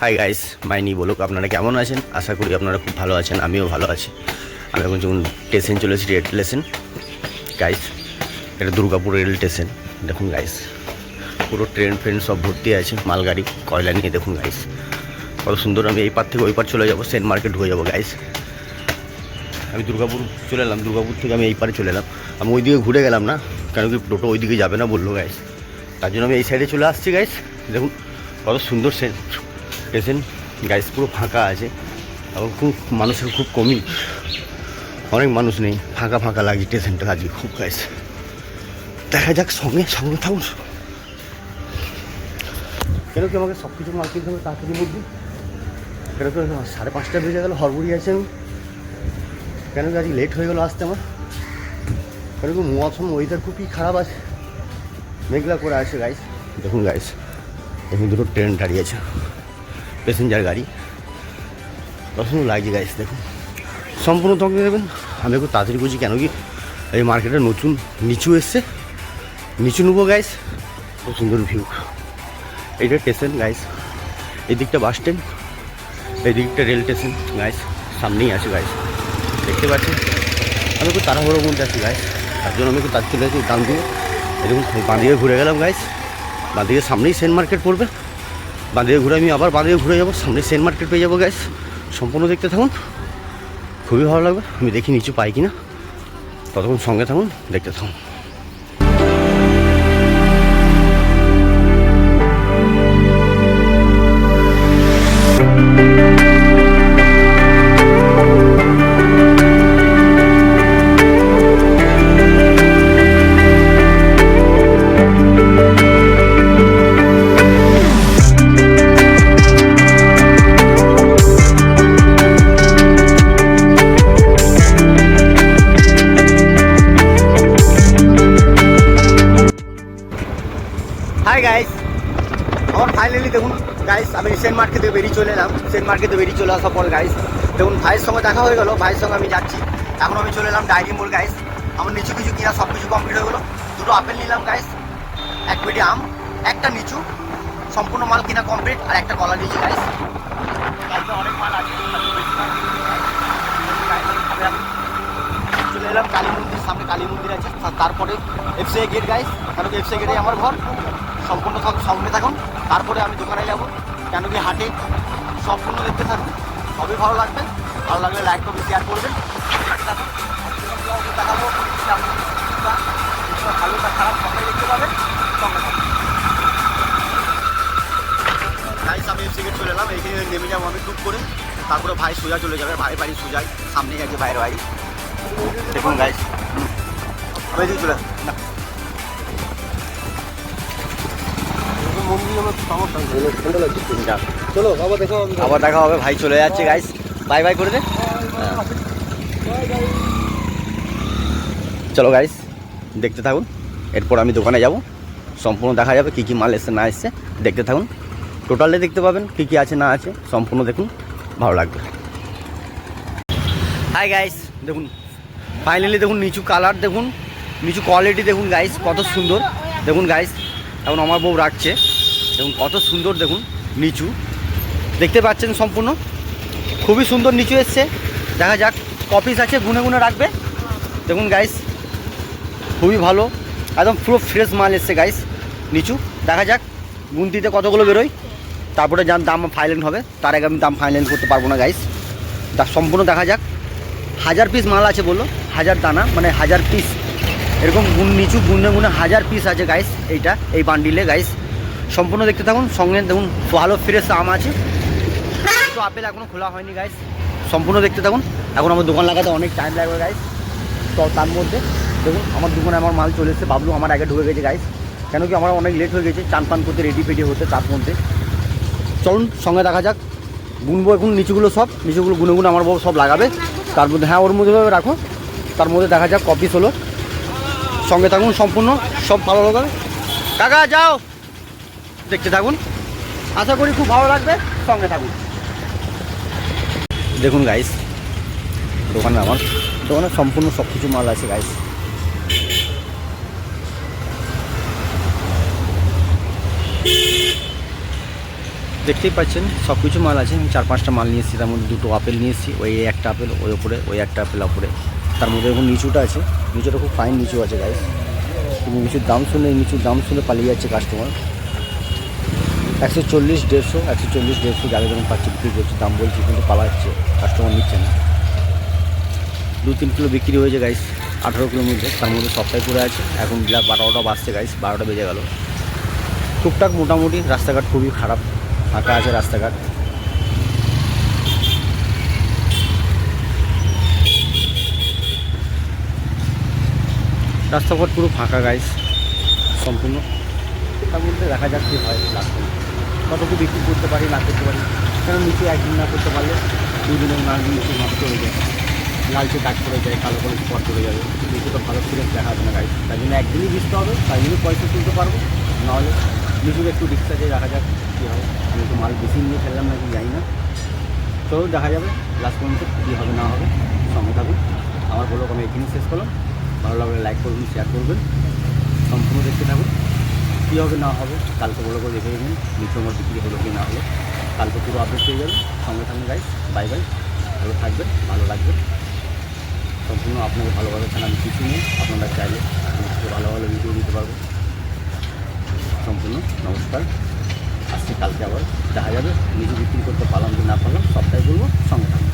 Hi guys, মাইনি বলুক আপনারা কেমন আছেন? আশা করি আপনারা খুব ভালো আছেন, আমিও ভালো আছি। আমি এখন যখন স্টেশন চলে এসেছি, রেল স্টেশন গাইস। এটা দুর্গাপুর রেল স্টেশন। দেখুন গাইস, পুরো ট্রেন ফ্রেন সব ভর্তি আছে, মালগাড়ি কয়লা নিয়ে। দেখুন গাইস কত সুন্দর। আমি এই পার থেকে ওই পার চলে যাবো, সেন্ট মার্কেট হয়ে যাবো গাইস। আমি দুর্গাপুর চলে এলাম, দুর্গাপুর থেকে আমি এই পারে চলে এলাম। আমি ওই দিকে ঘুরে গেলাম না, কেন কি টোটো ওই দিকে যাবে না বললো গাইস। তার জন্য আমি এই সাইডে চলে আসছি গাইস। দেখুন কত সুন্দর স্টেশন গাইস, পুরো ফাঁকা আছে। এবং খুব মানুষের খুব কমই, অনেক মানুষ নেই, ফাঁকা ফাঁকা লাগে স্টেশনটা আজকে খুব গাইস। দেখা যাক, সঙ্গে সঙ্গে থাকুন। কেন কি আমাকে সব কিছু মাল কিনতে হবে তাড়াতাড়ির মধ্যে। কেন কি 5:30 বেজে গেল, হড়বড়ি আছে আমি। কেন কি আজকে লেট হয়ে গেলো আসতে আমার। কেন কি মৌসুম ওয়েদার খুবই খারাপ আছে, মেঘলা করে আছে গাইস। দেখুন গাইস, এখানে দুটো ট্রেন দাঁড়িয়ে আছে, প্যাসেঞ্জার গাড়ি। কত সুন্দর লাগছে গাইস। দেখুন সম্পূর্ণ তখন দেবেন। আমি একটু তাড়াতাড়ি করছি, কেন কি এই মার্কেটে নতুন নিচু এসছে, নিচু নেবো গাইস। খুব সুন্দর ভিউ। এইটা স্টেশন গাইস, এই দিকটা বাস স্ট্যান্ড, এই দিকটা রেল স্টেশন গাইস। সামনেই আছে গাইস, দেখতে পাচ্ছেন। আমি একটু তাড়াহুড়োর মধ্যে আছি গাইস, তার জন্য আমি একটু তাড়াতাড়ি চলে আসি ডান দিকে। এরকম বাঁদিকে ঘুরে গেলাম গাইস। বাঁদিকে সামনেই সেন্ট মার্কেট পড়বে, বাঁদিকে ঘুরে আমি আবার বাঁদিকে ঘুরে যাবো, সামনে সেন্ট মার্কেট পেয়ে যাবো গাইস। সম্পূর্ণ দেখতে থাকুন, খুবই ভালো লাগবে। আমি দেখি নিচু পাই কিনা, ততক্ষণ সঙ্গে থাকুন, দেখতে থাকুন। হাই গাইস, আমার ফাইনালি দেখুন গাইস, আমি সেন্ট মার্কেট থেকে বেরিয়ে চলে এলাম। সেন্ট মার্কেট থেকে বেরিয়ে চলে আসার পর গাইস দেখুন ভাইয়ের সঙ্গে দেখা হয়ে গেলো, ভাইয়ের সঙ্গে আমি যাচ্ছি। এখন আমি চলে এলাম ডায়েরি মোড় গাইস। আমার নিচু কিছু কিনা সব কিছু কমপ্লিট হয়ে গেলো। দুটো আপেল নিলাম গাইস, এক পেটি আম, একটা নিচু, সম্পূর্ণ মাল কিনা কমপ্লিট। আর একটা কলা নিয়েছি গাইস। অনেক মাল আছে, চলে এলাম কালী মন্দির, সামনে কালী মন্দির আছে, তারপরে এফসিআই গেট গাইস। কেন কি এফসিআই গেটে আমার ঘর। সম্পূর্ণ সঙ্গে থাকুন, তারপরে আমি দোকানে যাব। কেন কি হাটে সম্পূর্ণ দেখতে থাকুন, সবই ভালো লাগবে। ভালো লাগলে লাইক করবেন, শেয়ার করবেন। দেখাবো ভালো বা খারাপ সবাই দেখতে পাবেন, সঙ্গে থাকুন গাইস। আমি এফসিআই গেট চলে এলাম, এইখানে নেমে যাবো আমি টুক করে। তারপরে ভাই সোজা চলে যাবে, ভাই বাড়ি সোজাই সামনেই আছে ভাইয়ের বাড়ি। দেখুন গাইস, আমি এদিকে চলে না, চলো আবার দেখা হবে। ভাই চলে যাচ্ছে গাইস, বাই বাই করে দে। চলো গাইস, দেখতে থাকুন। এরপর আমি দোকানে যাব, সম্পূর্ণ দেখা যাবে কী কী মাল এসছে না এসছে। দেখতে থাকুন, টোটালে দেখতে পাবেন কী কী আছে না আছে, সম্পূর্ণ দেখুন, ভালো লাগবে। হাই গাইস, দেখুন ফাইনালি দেখুন নিচু কালার, দেখুন নিচু কোয়ালিটি দেখুন গাইস, কত সুন্দর। দেখুন গাইস, এখন আমার বউ রাখছে, দেখুন কত সুন্দর। দেখুন নিচু দেখতে পাচ্ছেন, সম্পূর্ণ খুবই সুন্দর নিচু এসছে। দেখা যাক কপিস আছে, গুনে গুনে রাখবে। দেখুন গাইস, খুবই ভালো, একদম পুরো ফ্রেশ মাল এসছে গাইস নিচু। দেখা যাক গুনতিতে কতগুলো বেরোয়, তারপরে যার দাম ফাইনাল হবে। তার আগে আমি দাম ফাইনাল করতে পারবো না গাইস। সম্পূর্ণ দেখা যাক। 1000 পিস মাল আছে বললো, 1000 দানা মানে 1000 পিস, এরকম নিচু গুনে গুনে 1000 পিস আছে গাইস এইটা, এই বান্ডিলে গাইস। সম্পূর্ণ দেখতে থাকুন, সঙ্গে দেখুন ভালো ফ্রেশ আম আছে। তো আপেল এখনও খোলা হয়নি গাইস, সম্পূর্ণ দেখতে থাকুন। এখন আমার দোকান লাগাতে অনেক টাইম লাগবে গাইস। তো তার মধ্যে দেখুন আমার দোকানে আমার মাল চলে এসেছে, বাবলু আমার আগে ঢুকে গেছে গাইস। কেন কি আমার অনেক লেট হয়ে গেছে চান পান করতে, রেডি ফেডি হতে। তার মধ্যে চলুন সঙ্গে দেখা যাক। গুনবো এখন নিচুগুলো, সব নিচুগুলো গুনে গুনে আমার বউ সব লাগাবে। তার মধ্যে হ্যাঁ ওর মধ্যে রাখো, তার মধ্যে দেখা যাক কপিস হলো। সঙ্গে থাকুন, সম্পূর্ণ সব ভালো লাগাবে। কাকা যাও, দেখতে থাকুন, আশা করি খুব ভালো লাগবে, সঙ্গে থাকুন। দেখুন গাইস, দোকানে আমার দোকানে সম্পূর্ণ সব কিছু মাল আছে গাইস। দেখতেই পাচ্ছেন সব কিছু মাল আছে। আমি 4-5টা মাল নিয়ে এসেছি, তার মধ্যে 2টো আপেল নিয়ে এসেছি। ওই একটা আপেল ওই ওপরে, ওই একটা আপেল ওপরে, তার মধ্যে এখন নিচুটা আছে। নিচুটা খুব ফাইন নিচু আছে গাইস। কিন্তু নিচুর দাম শুনে, নিচুর দাম শুনে পালিয়ে যাচ্ছে কাস্টমার। 140, 150, 140, 150 যাকে যখন পাচ্ছি বিক্রি করছে, দাম বলছি কিন্তু পালাচ্ছে, কাস্টমার নিচ্ছে না। 2-3 কিলো বিক্রি হয়েছে গাইস 18 কিলোর মধ্যে, তার মধ্যে সবটাই পড়ে আছে। এখন 12টা বাজছে গাইস, 12টা বেজে গেল। টুকটাক মোটামুটি, রাস্তাঘাট খুবই খারাপ, ফাঁকা আছে রাস্তাঘাট। রাস্তাঘাট পুরো ফাঁকা গাইস সম্পূর্ণ। তার মধ্যে দেখা যাক কী হয় লাস্ট, কতটুকু বিক্রি করতে পারি না করতে পারি। কারণ নিচে একদিন না করতে পারলে 2 দিনের মাল নিচে নষ্ট হয়ে যায়, লালচে দাগ পড়ে যায়, কালো কালো স্পট পড়ে যাবে, নিচে তো ভালো করে দেখা যাবে না গাইস। তাই জন্য একদিনই বেচতে হবে, তাই জন্য পয়সা তুলতে পারবো। নাহলে নিচুর একটু রিক্স আছে, দেখা যাক কী হয়। আমি তো মাল বেশি নিয়ে ফেললাম নাকি জানি না, তো দেখা যাবে লাস্ট পর্যন্ত কী হবে না হবে। সঙ্গে থাকুন। আমার বলো আমি এখানেই শেষ করলাম। ভালো লাগলে লাইক করবেন, শেয়ার করবেন, সম্পূর্ণ দেখতে থাকুন। কী হবে না হবে কালকে বলো করে দেখে নেবেন, নিচু আমার বিক্রি হলো কি না হলো। কালকে পুরো আপডেট পেয়ে যাবেন। সঙ্গে থাকুন গাইস, বাই বাই। ভালো থাকবেন, ভালো লাগবে। সম্পূর্ণ আপনাকে ভালোভাবে ছাড়া আমি কিছু নেই। আপনারা চাইলে ভালো ভালো ভিডিও দিতে পারবো। সম্পূর্ণ নমস্কার। আসছি কালকে আবার দেখা যাবে। নিজে বিক্রি করতে পারলাম কি না পারলাম সবটাই বলবো, সঙ্গে থাকুন।